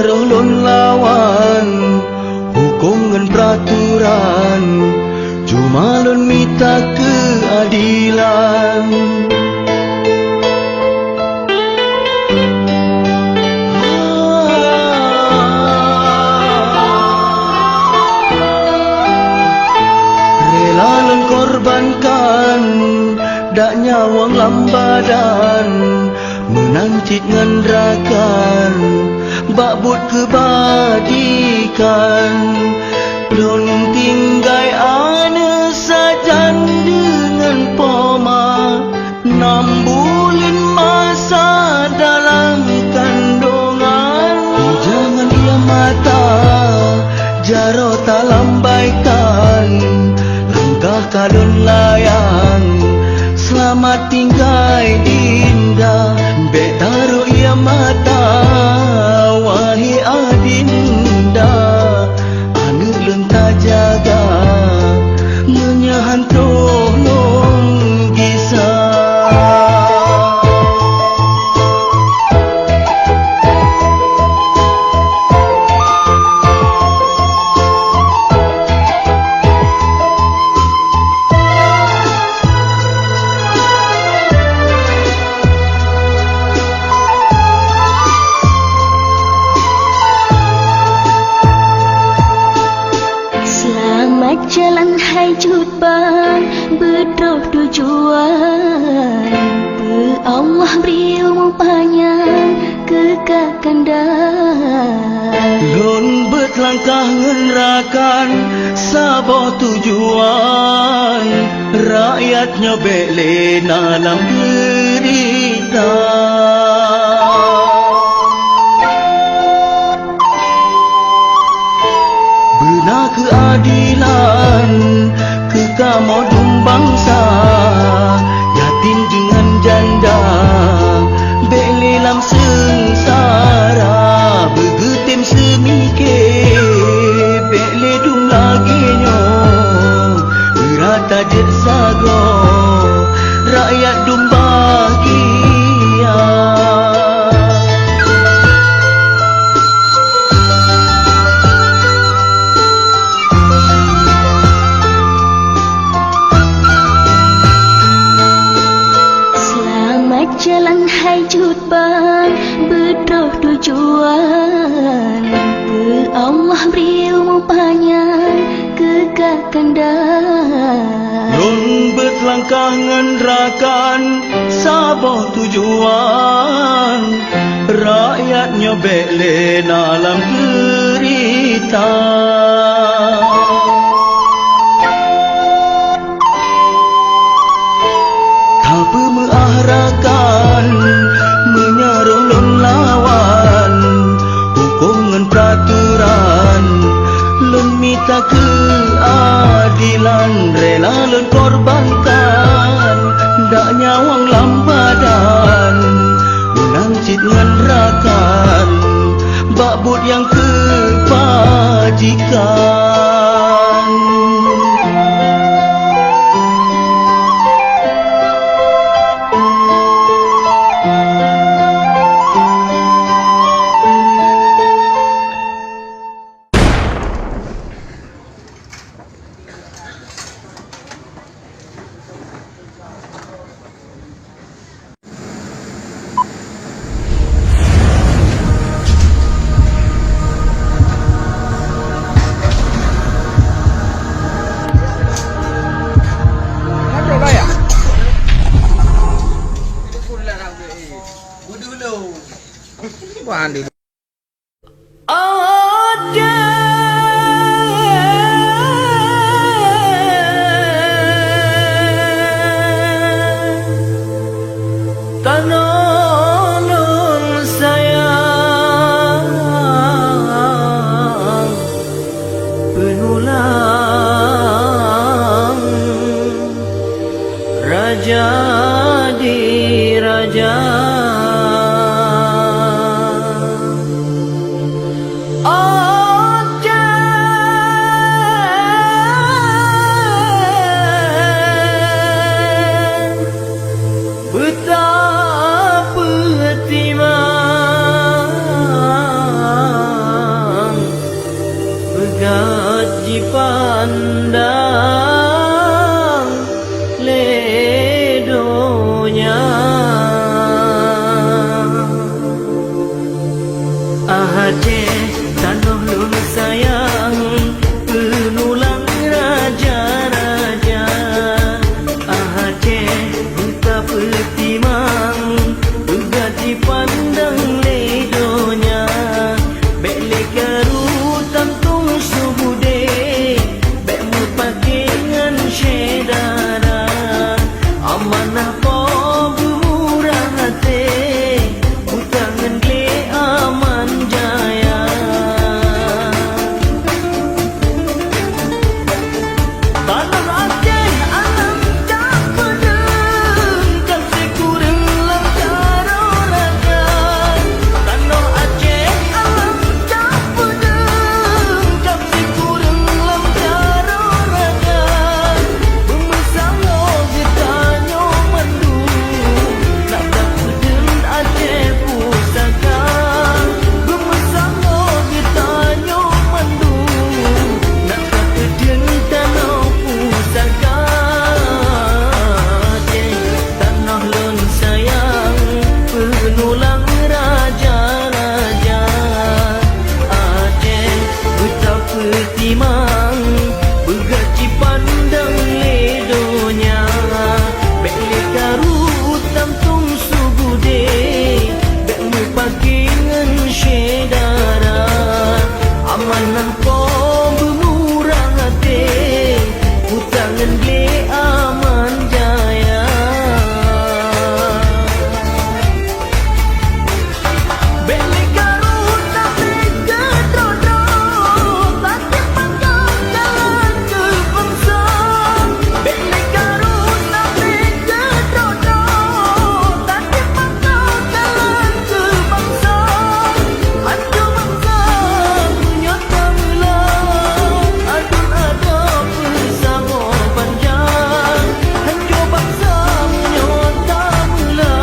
Menyaruh lon lawan hukum dan peraturan, cuma lon minta keadilan. Rela lon korbankan dak nyawang lambadan, menancit ngandrakan bakbut kebadikan. Lon tinggai ane sajan dengan poma 6 bulan masa dalam kandungan. Jangan ia mata jaro tak lambaikan, langkah kalon layang selamat tinggal indah. Bek taruh ia mata wahai adinda, anu lentah jaga menyahan tolong kisah. Jalan hai jutbang berdoa tujuan, Allah beri umur panjang kekakandang. Lon berlangkah ngenrakan sabah tujuan, rakyatnya bele dalam derita. Benar keadilan kekamodum bangsa, yatim dengan janda bele lam sengsara. Begetem semikir bele dum lagi nyo, berata dir sago rakyat dum bahagia. Jalan hai jutbang berdoa tujuan, Allah beri umur panjang kekakandang. Lon berlangkah ngendrakan sabah tujuan, rakyatnya bele dalam derita. Tanpa mengarahkan menyaruh lon lawan hukum dan peraturan, lon minta keadilan. Rela lon korbankan dak nyawang lambadan, menancit ngandrakan bakbut yang kebajikan. Andi. Tanolong sayang penulang raja di raja. Betapa timah ngan syedara amanah po bermurah hati utangan gle aman jaya tanah Aceh alam tak pedeng kan sekurang lam caro raga tanah Aceh alam tak pedeng kan sekurang lam caro raga bersama getanya mandu nak tak pedeng Aceh pusaka bersama getanya mandu nak tak pedeng tanah pusaka tanah lon sayang penulang raja-raja Aceh betapa timang bergaji pandang ledonya bek lekaru utam tung sugude bek mupakingan syedara amanah po bermurah hati utangan gle aman jaya bek lekaru utam lega dodo tak panggang jalan ke bangsa bek lekaru utam lega dodo tak panggang jalan ke bangsa adu bangsa menyota mula adun ada bersama panjang adu bangsa menyota mula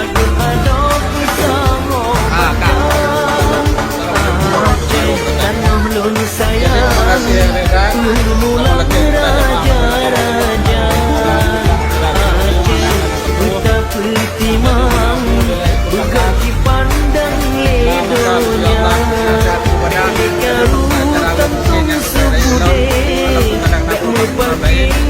adun ada bersama panjang Aceh tanah lon sayang penulang raja-raja Aceh betapa timang bergaji pandang ledonya lekaru tantung sebude bek mepakingan